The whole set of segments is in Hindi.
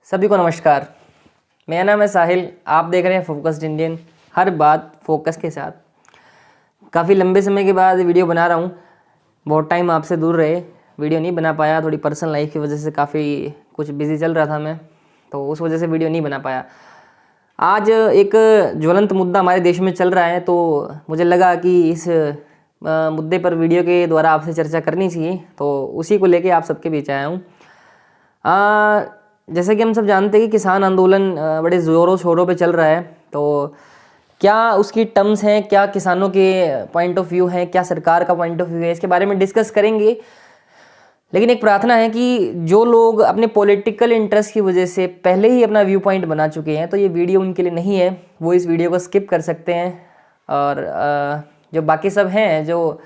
सभी को नमस्कार। मेरा नाम है साहिल। आप देख रहे हैं फोकस्ड इंडियन, हर बात फोकस के साथ। काफ़ी लंबे समय के बाद वीडियो बना रहा हूँ। बहुत टाइम आपसे दूर रहे, वीडियो नहीं बना पाया। थोड़ी पर्सनल लाइफ की वजह से काफ़ी कुछ बिजी चल रहा था मैं, तो उस वजह से वीडियो नहीं बना पाया। आज एक ज्वलंत मुद्दा हमारे देश में चल रहा है, तो मुझे लगा कि इस मुद्दे पर वीडियो के द्वारा आपसे चर्चा करनी चाहिए, तो उसी को लेके आप सबके बीच आया हूँ। जैसे कि हम सब जानते हैं कि किसान आंदोलन बड़े ज़ोरों शोरों पे चल रहा है, तो क्या उसकी टर्म्स हैं, क्या किसानों के पॉइंट ऑफ व्यू हैं, क्या सरकार का पॉइंट ऑफ व्यू है, इसके बारे में डिस्कस करेंगे। लेकिन एक प्रार्थना है कि जो लोग अपने पॉलिटिकल इंटरेस्ट की वजह से पहले ही अपना व्यू पॉइंट बना चुके हैं, तो ये वीडियो उनके लिए नहीं है, वो इस वीडियो को स्किप कर सकते हैं। और जो बाकी सब हैं, जो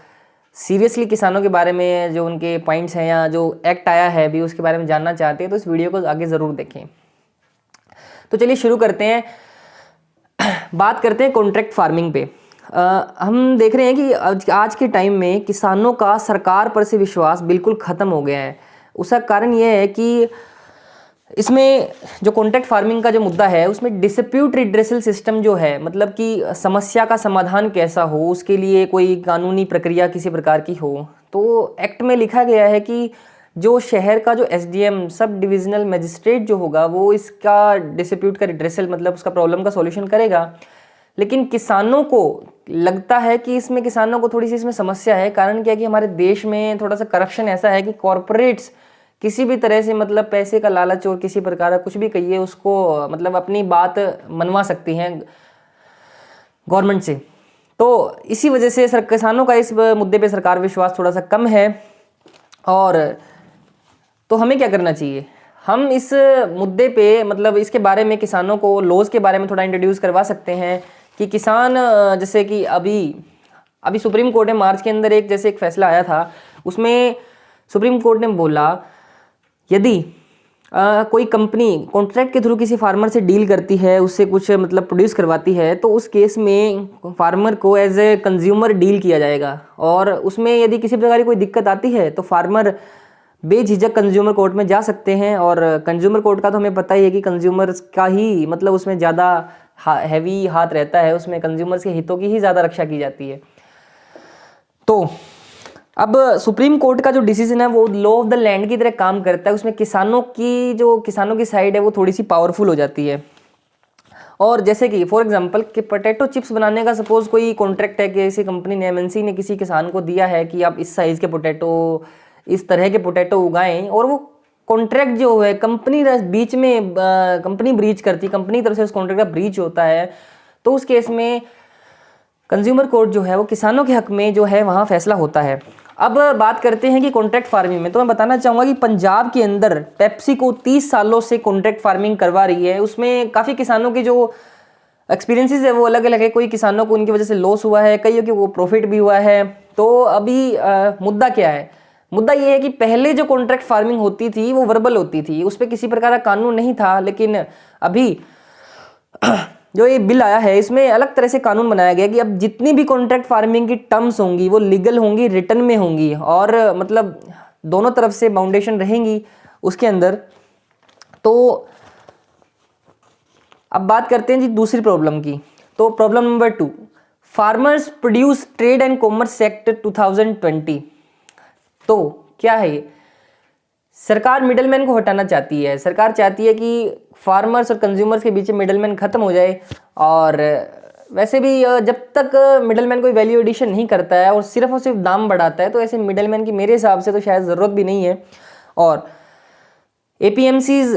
सीरियसली किसानों के बारे में जो उनके पॉइंट्स हैं या जो एक्ट आया है अभी उसके बारे में जानना चाहते हैं, तो इस वीडियो को आगे ज़रूर देखें। तो चलिए शुरू करते हैं। बात करते हैं कॉन्ट्रैक्ट फार्मिंग पे। हम देख रहे हैं कि आज के टाइम में किसानों का सरकार पर से विश्वास बिल्कुल ख़त्म हो गया है। उसका कारण यह है कि इसमें जो कॉन्ट्रैक्ट फार्मिंग का जो मुद्दा है, उसमें डिस्प्यूट रिड्रेसल सिस्टम जो है, मतलब कि समस्या का समाधान कैसा हो, उसके लिए कोई कानूनी प्रक्रिया किसी प्रकार की हो। तो एक्ट में लिखा गया है कि जो शहर का जो एसडीएम, सब डिविजनल मजिस्ट्रेट जो होगा, वो इसका डिस्प्यूट का रिड्रेसल, मतलब उसका प्रॉब्लम का सॉल्यूशन करेगा। लेकिन किसानों को लगता है कि इसमें किसानों को थोड़ी सी इसमें समस्या है। कारण क्या है कि हमारे देश में थोड़ा सा करप्शन ऐसा है कि कॉरपोरेट्स किसी भी तरह से, मतलब पैसे का लालच और किसी प्रकार का कुछ भी कहिए उसको, मतलब अपनी बात मनवा सकती हैं गवर्नमेंट से। तो इसी वजह से किसानों का इस मुद्दे पे सरकार विश्वास थोड़ा सा कम है। और तो हमें क्या करना चाहिए? हम इस मुद्दे पे, मतलब इसके बारे में किसानों को लॉज के बारे में थोड़ा इंट्रोड्यूस करवा सकते हैं कि किसान, जैसे कि अभी सुप्रीम कोर्ट ने मार्च के अंदर एक फैसला आया था। उसमें सुप्रीम कोर्ट ने बोला, यदि कोई कंपनी कॉन्ट्रैक्ट के थ्रू किसी फार्मर से डील करती है, उससे कुछ मतलब प्रोड्यूस करवाती है, तो उस केस में फार्मर को एज ए कंज्यूमर डील किया जाएगा। और उसमें यदि किसी प्रकार की कोई दिक्कत आती है तो फार्मर बेझिझक कंज्यूमर कोर्ट में जा सकते हैं। और कंज्यूमर कोर्ट का तो हमें पता ही है कि कंज्यूमर्स का ही, मतलब उसमें ज़्यादा हैवी हाथ रहता है, उसमें कंज्यूमर्स के हितों की ही ज़्यादा रक्षा की जाती है। तो अब सुप्रीम कोर्ट का जो डिसीजन है वो लॉ ऑफ द लैंड की तरह काम करता है। उसमें किसानों की साइड है वो थोड़ी सी पावरफुल हो जाती है। और जैसे कि फॉर एग्जांपल कि पोटैटो चिप्स बनाने का सपोज कोई कॉन्ट्रैक्ट है कि किसी कंपनी ने, एमएनसी ने किसी किसान को दिया है कि आप इस साइज़ के पोटैटो, इस तरह के पोटैटो उगाएं, और वो कॉन्ट्रैक्ट जो है कंपनी बीच में कंपनी ब्रीच करती है, कंपनी तरफ से उस कॉन्ट्रैक्ट का ब्रीच होता है, तो उस केस में कंज्यूमर कोर्ट जो है वो किसानों के हक में जो है वहाँ फैसला होता है। अब बात करते हैं कि कॉन्ट्रैक्ट फार्मिंग में, तो मैं बताना चाहूँगा कि पंजाब के अंदर पेप्सी को 30 सालों से कॉन्ट्रैक्ट फार्मिंग करवा रही है। उसमें काफ़ी किसानों की जो एक्सपीरियंसेस है वो अलग अलग है। कोई किसानों को उनकी वजह से लॉस हुआ है, कईयों को वो प्रॉफिट भी हुआ है। तो अभी मुद्दा क्या है? मुद्दा ये है कि पहले जो कॉन्ट्रैक्ट फार्मिंग होती थी वो वर्बल होती थी, उस पर किसी प्रकार का कानून नहीं था। लेकिन अभी जो ये बिल आया है, इसमें अलग तरह से कानून बनाया गया कि अब जितनी भी कॉन्ट्रैक्ट फार्मिंग की टर्म्स होंगी वो लीगल होंगी, रिटर्न में होंगी, और मतलब दोनों तरफ से बाउंडेशन रहेंगी उसके अंदर। तो अब बात करते हैं जी दूसरी प्रॉब्लम की। तो problem number 2, farmers produce trade and commerce act 2020। तो क्या है ये? सरकार मिडलमैन को हटाना चाहती है। सरकार चाहती है कि फार्मर्स और कंज्यूमर्स के बीच मिडलमैन खत्म हो जाए। और वैसे भी जब तक मिडलमैन कोई वैल्यू एडिशन नहीं करता है और सिर्फ दाम बढ़ाता है, तो ऐसे मिडलमैन की मेरे हिसाब से तो शायद ज़रूरत भी नहीं है। और एपीएमसीज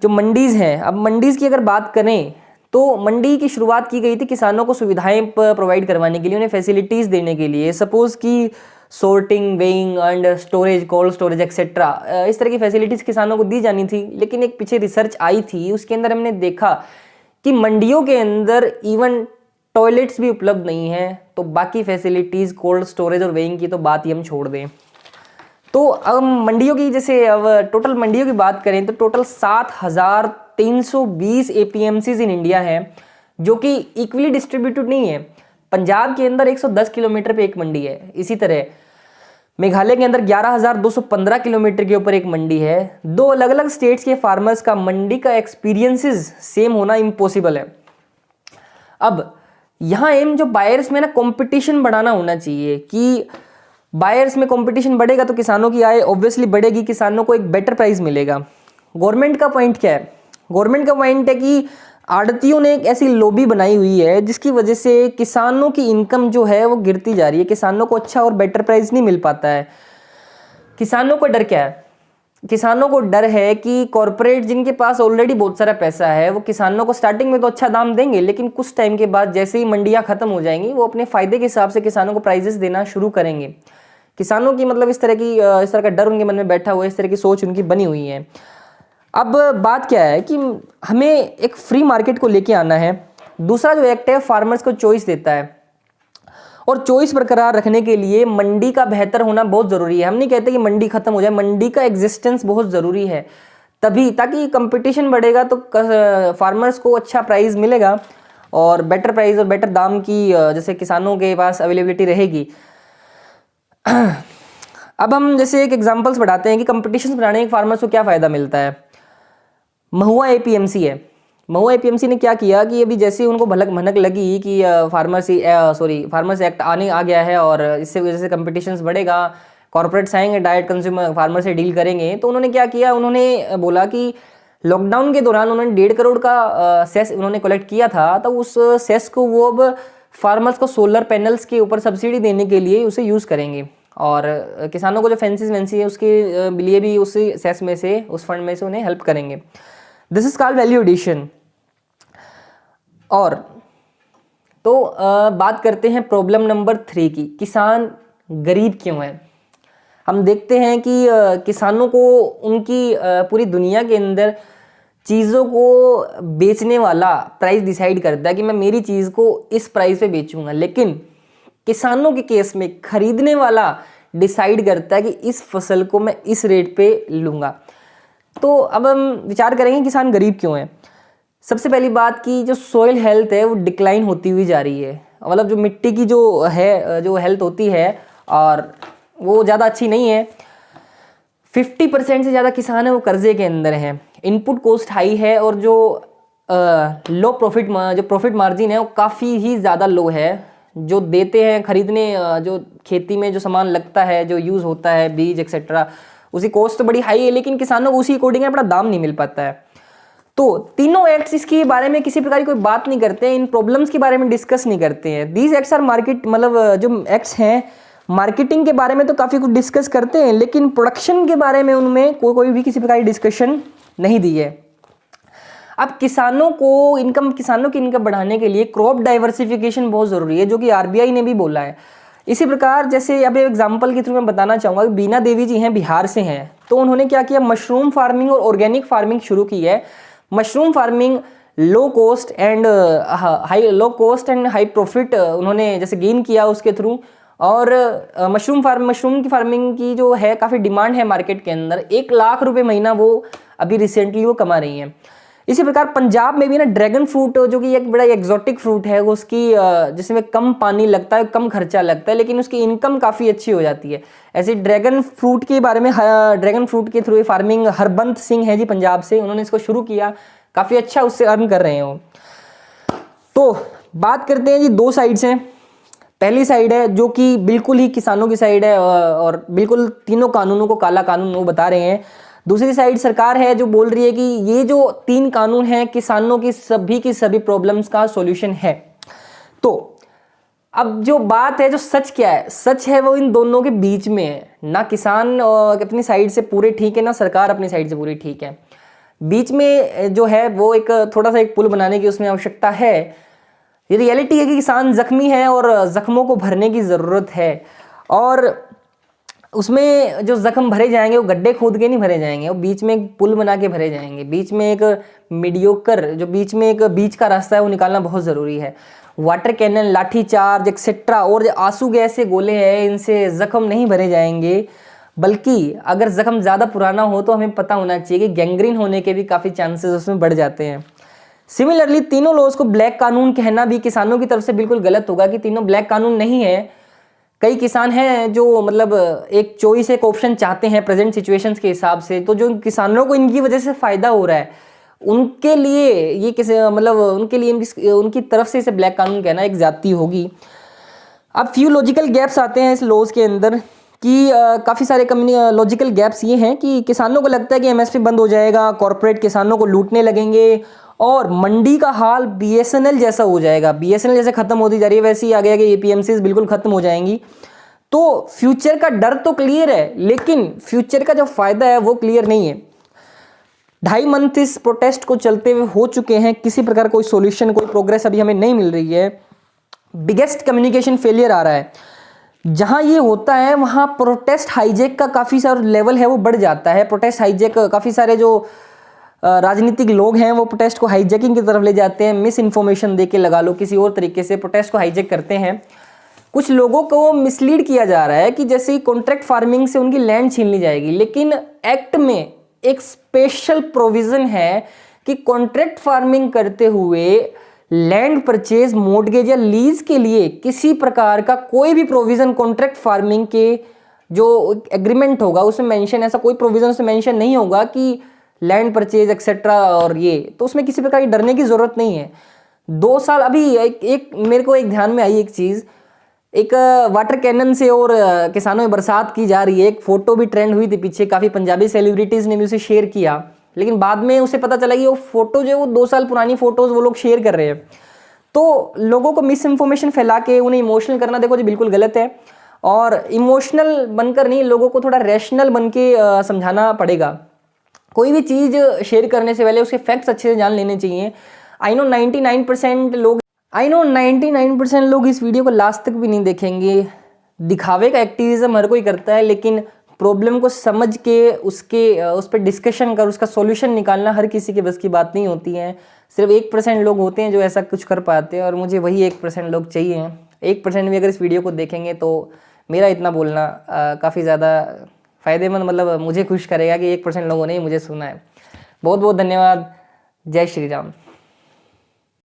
जो मंडीज़ हैं, अब मंडीज़ की अगर बात करें तो मंडी की शुरुआत की गई थी किसानों को सुविधाएं प्रोवाइड करवाने के लिए, उन्हें फैसिलिटीज़ देने के लिए। सपोज़ कि sorting, weighing and storage, cold storage etcetera, इस तरह की फैसिलिटीज़ किसानों को दी जानी थी। लेकिन एक पीछे रिसर्च आई थी, उसके अंदर हमने देखा कि मंडियों के अंदर इवन टॉयलेट्स भी उपलब्ध नहीं है। तो बाकी फैसिलिटीज़, कोल्ड स्टोरेज और वेइंग की तो बात ही हम छोड़ दें। तो अब मंडियों की, जैसे अब टोटल मंडियों की बात करें तो टोटल 7,320 एपीएमसीज इन इंडिया है, जो कि इक्वली डिस्ट्रीब्यूटेड नहीं है। पंजाब के अंदर 110 किलोमीटर पे एक मंडी है। इसी तरह मेघालय के अंदर 11,215 किलोमीटर के ऊपर एक मंडी है। दो अलग अलग स्टेट्स के फार्मर्स का मंडी का एक्सपीरियंसेस सेम होना इम्पॉसिबल है। अब यहाँ एम जो बायर्स में ना कंपटीशन बढ़ाना होना चाहिए कि बायर्स में कंपटीशन बढ़ेगा तो किसानों की आय ऑब्वियसली बढ़ेगी, किसानों को एक बेटर प्राइस मिलेगा। गवर्नमेंट का पॉइंट क्या है? गवर्नमेंट का पॉइंट है कि आड़तियों ने एक ऐसी लॉबी बनाई हुई है जिसकी वजह से किसानों की इनकम जो है वो गिरती जा रही है, किसानों को अच्छा और बेटर प्राइस नहीं मिल पाता है। किसानों को डर क्या है? किसानों को डर है कि कॉरपोरेट जिनके पास ऑलरेडी बहुत सारा पैसा है वो किसानों को स्टार्टिंग में तो अच्छा दाम देंगे, लेकिन कुछ टाइम के बाद जैसे ही मंडियां खत्म हो जाएंगी वो अपने फायदे के हिसाब से किसानों को प्राइजेस देना शुरू करेंगे। किसानों की मतलब इस तरह का डर उनके मन में बैठा हुआ है, इस तरह की सोच उनकी बनी हुई है। अब बात क्या है कि हमें एक फ्री मार्केट को लेके आना है। दूसरा जो एक्ट है फार्मर्स को चॉइस देता है, और चॉइस बरकरार रखने के लिए मंडी का बेहतर होना बहुत ज़रूरी है। हम नहीं कहते कि मंडी खत्म हो जाए, मंडी का एग्जिस्टेंस बहुत ज़रूरी है तभी, ताकि कंपटीशन बढ़ेगा तो फार्मर्स को अच्छा प्राइस मिलेगा और बेटर प्राइस और बेटर दाम की जैसे किसानों के पास अवेलेबिलिटी रहेगी। अब हम जैसे एक एग्जांपल्स बढ़ाते हैं कि कंपटीशन बढ़ाने के फार्मर्स को क्या फ़ायदा मिलता है। महुआ एपीएमसी है। महुआ एपीएमसी ने क्या किया कि अभी जैसे ही उनको भनक लगी कि फार्मर्स एक्ट आने आ गया है और इससे वजह से कंपटीशंस बढ़ेगा, कॉर्पोरेट्स आएंगे डायरेक्ट कंज्यूमर फार्मर से डील करेंगे, तो उन्होंने क्या किया, उन्होंने बोला कि लॉकडाउन के दौरान उन्होंने 1.5 करोड़ का सेस उन्होंने कलेक्ट किया था, तो उस सेस को वो अब फार्मर्स को सोलर पैनल्स के ऊपर सब्सिडी देने के लिए उसे यूज़ करेंगे, और किसानों को जो फैंसी है उसके लिए भी उस सेस में से, उस फंड में से उन्हें हेल्प करेंगे। This is called value addition. और तो बात करते हैं प्रॉब्लम नंबर 3 की, किसान गरीब क्यों है। हम देखते हैं कि किसानों को उनकी पूरी दुनिया के अंदर चीज़ों को बेचने वाला प्राइस डिसाइड करता है कि मैं मेरी चीज़ को इस प्राइस पे बेचूंगा, लेकिन किसानों के केस में खरीदने वाला डिसाइड करता है कि इस फसल को मैं इस रेट पे लूँगा। तो अब हम विचार करेंगे किसान गरीब क्यों है। सबसे पहली बात कि जो सॉइल हेल्थ है वो डिक्लाइन होती हुई जा रही है, मतलब जो मिट्टी की जो हेल्थ होती है और वो ज़्यादा अच्छी नहीं है। 50% से ज़्यादा किसान है वो कर्जे के अंदर हैं, इनपुट कॉस्ट हाई है, और जो लो प्रॉफिट मार्जिन है वो काफ़ी ही ज़्यादा लो है। जो देते हैं खरीदने, जो खेती में जो सामान लगता है, जो यूज़ होता है, बीज एक्सेट्रा, उसकी कॉस्ट तो बड़ी हाई है, लेकिन किसानों को उसी अकॉर्डिंग अपना दाम नहीं मिल पाता है। तो तीनों एक्ट्स इसके बारे में किसी प्रकार की कोई बात नहीं करते हैं, इन प्रॉब्लम्स के बारे में डिस्कस नहीं करते हैं। दीज एक्ट्स आर मार्केट, मतलब जो एक्ट्स हैं मार्केटिंग के बारे में तो काफ़ी कुछ डिस्कस करते हैं, लेकिन प्रोडक्शन के बारे में उनमें कोई भी किसी प्रकार की डिस्कशन नहीं दी है। अब किसानों की इनकम बढ़ाने के लिए क्रॉप डाइवर्सिफिकेशन बहुत ज़रूरी है, जो कि आरबीआई ने भी बोला है। इसी प्रकार जैसे अब एग्जांपल के थ्रू मैं बताना चाहूँगा कि बीना देवी जी हैं, बिहार से हैं, तो उन्होंने क्या किया, मशरूम फार्मिंग और ऑर्गेनिक फार्मिंग शुरू की है। Mushroom farming low cost and high profit उन्होंने जैसे गेन किया उसके थ्रू, और मशरूम की फार्मिंग की जो है काफ़ी डिमांड है मार्केट के अंदर। 1 लाख रुपए महीना वो अभी रिसेंटली वो कमा रही हैं। इसी प्रकार पंजाब में भी ना ड्रैगन फ्रूट, जो कि एक बड़ा एग्जॉटिक फ्रूट है, उसकी जिसमें कम पानी लगता है, कम खर्चा लगता है, लेकिन उसकी इनकम काफ़ी अच्छी हो जाती है। ऐसे ड्रैगन फ्रूट के बारे में, ड्रैगन फ्रूट के थ्रू फार्मिंग हरबंत सिंह है जी पंजाब से, उन्होंने इसको शुरू किया, काफ़ी अच्छा उससे अर्न कर रहे हैं वो। तो बात करते हैं जी, 2 साइड्स हैं। पहली साइड है जो कि बिल्कुल ही किसानों की साइड है और बिल्कुल तीनों कानूनों को काला कानून वो बता रहे हैं। दूसरी साइड सरकार है जो बोल रही है कि ये जो 3 कानून हैं किसानों की सभी प्रॉब्लम्स का सॉल्यूशन है। तो अब जो बात है, जो सच क्या है, सच है वो इन दोनों के बीच में है। ना किसान अपनी साइड से पूरे ठीक है, ना सरकार अपनी साइड से पूरी ठीक है। बीच में जो है वो एक थोड़ा सा एक पुल बनाने की उसमें आवश्यकता है। ये रियलिटी है कि किसान जख्मी है और जख्मों को भरने की ज़रूरत है, और उसमें जो जख्म भरे जाएंगे वो गड्ढे खोद के नहीं भरे जाएंगे, वो बीच में एक पुल बना के भरे जाएंगे। बीच में एक मीडियोकर, जो बीच में एक बीच का रास्ता है वो निकालना बहुत ज़रूरी है। वाटर कैनन, लाठी चार्ज एक्सेट्रा और जो आंसू गैस के गोले हैं, इनसे जख्म नहीं भरे जाएंगे, बल्कि अगर जख्म ज़्यादा पुराना हो तो हमें पता होना चाहिए कि गैंग्रीन होने के भी काफ़ी चांसेस उसमें बढ़ जाते हैं। सिमिलरली तीनों लॉज को ब्लैक कानून कहना भी किसानों की तरफ से बिल्कुल गलत होगा कि तीनों ब्लैक कानून नहीं है। कई किसान हैं जो मतलब एक चॉइस, एक ऑप्शन चाहते हैं प्रेजेंट सिचुएशंस के हिसाब से, तो जो किसानों को इनकी वजह से फ़ायदा हो रहा है उनके लिए ये किसी मतलब उनके लिए उनकी तरफ से इसे ब्लैक कानून कहना एक ज़्यादती होगी। अब फ्यू लॉजिकल गैप्स आते हैं इस लॉज के अंदर कि काफ़ी सारे लॉजिकल गैप्स ये हैं कि किसानों को लगता है कि एमएसपी बंद हो जाएगा, कॉरपोरेट किसानों को लूटने लगेंगे और मंडी का हाल बीएसएनएल जैसा हो जाएगा। बीएसएनएल जैसे खत्म होती जा रही है वैसे ही आ गया कि एपीएमसीज बिल्कुल खत्म हो जाएंगी। तो फ्यूचर का डर तो क्लियर है, लेकिन फ्यूचर का जो फायदा है वो क्लियर नहीं है। 2.5 मंथ इस प्रोटेस्ट को चलते हुए हो चुके हैं, किसी प्रकार कोई सॉल्यूशन, कोई प्रोग्रेस अभी हमें नहीं मिल रही है। बिगेस्ट कम्युनिकेशन फेलियर आ रहा है। जहां ये होता है वहां प्रोटेस्ट हाईजैक का काफ़ी सारा लेवल है वो बढ़ जाता है। प्रोटेस्ट हाईजैक, काफ़ी सारे जो राजनीतिक लोग हैं वो प्रोटेस्ट को हाईजैकिंग की तरफ ले जाते हैं, मिस इन्फॉर्मेशन दे के लगा लो, किसी और तरीके से प्रोटेस्ट को हाईजैक करते हैं। कुछ लोगों को मिसलीड किया जा रहा है कि जैसे ही कॉन्ट्रैक्ट फार्मिंग से उनकी लैंड छीन ली जाएगी, लेकिन एक्ट में एक स्पेशल प्रोविजन है कि कॉन्ट्रैक्ट फार्मिंग करते हुए लैंड परचेज, मॉर्टगेज या लीज के लिए किसी प्रकार का कोई भी प्रोविजन कॉन्ट्रैक्ट फार्मिंग के जो एग्रीमेंट होगा उसमें मेंशन, ऐसा कोई प्रोविजन उसमें मेंशन नहीं होगा कि लैंड परचेज एक्सेट्रा, और ये तो उसमें किसी प्रकार की डरने की जरूरत नहीं है। 2 साल अभी एक मेरे को एक ध्यान में आई एक चीज़, एक वाटर कैनन से और किसानों में बरसात की जा रही है, एक फोटो भी ट्रेंड हुई थी पीछे, काफ़ी पंजाबी सेलिब्रिटीज़ ने भी उसे शेयर किया, लेकिन बाद में उसे पता चला कि वो फोटो जो वो 2 साल पुरानी फोटोज़ वो लोग शेयर कर रहे हैं। तो लोगों को मिस इन्फॉर्मेशन फैला के उन्हें इमोशनल करना, देखो जी बिल्कुल गलत है, और इमोशनल बनकर नहीं, लोगों को थोड़ा रैशनल बन के समझाना पड़ेगा। कोई भी चीज़ शेयर करने से पहले उसके फैक्ट्स अच्छे से जान लेने चाहिए। आई नो 99% लोग इस वीडियो को लास्ट तक भी नहीं देखेंगे। दिखावे का एक्टिविज्म हर कोई करता है, लेकिन प्रॉब्लम को समझ के उस पर डिस्कशन कर उसका सॉल्यूशन निकालना हर किसी के बस की बात नहीं होती है। सिर्फ 1% लोग होते हैं जो ऐसा कुछ कर पाते हैं, और मुझे वही 1% लोग चाहिए। 1% भी अगर इस वीडियो को देखेंगे तो मेरा इतना बोलना काफ़ी ज़्यादा फ़ायदेमंद, मतलब मुझे खुश करेगा कि 1% लोगों ने मुझे सुना है। बहुत बहुत धन्यवाद। जय श्री राम।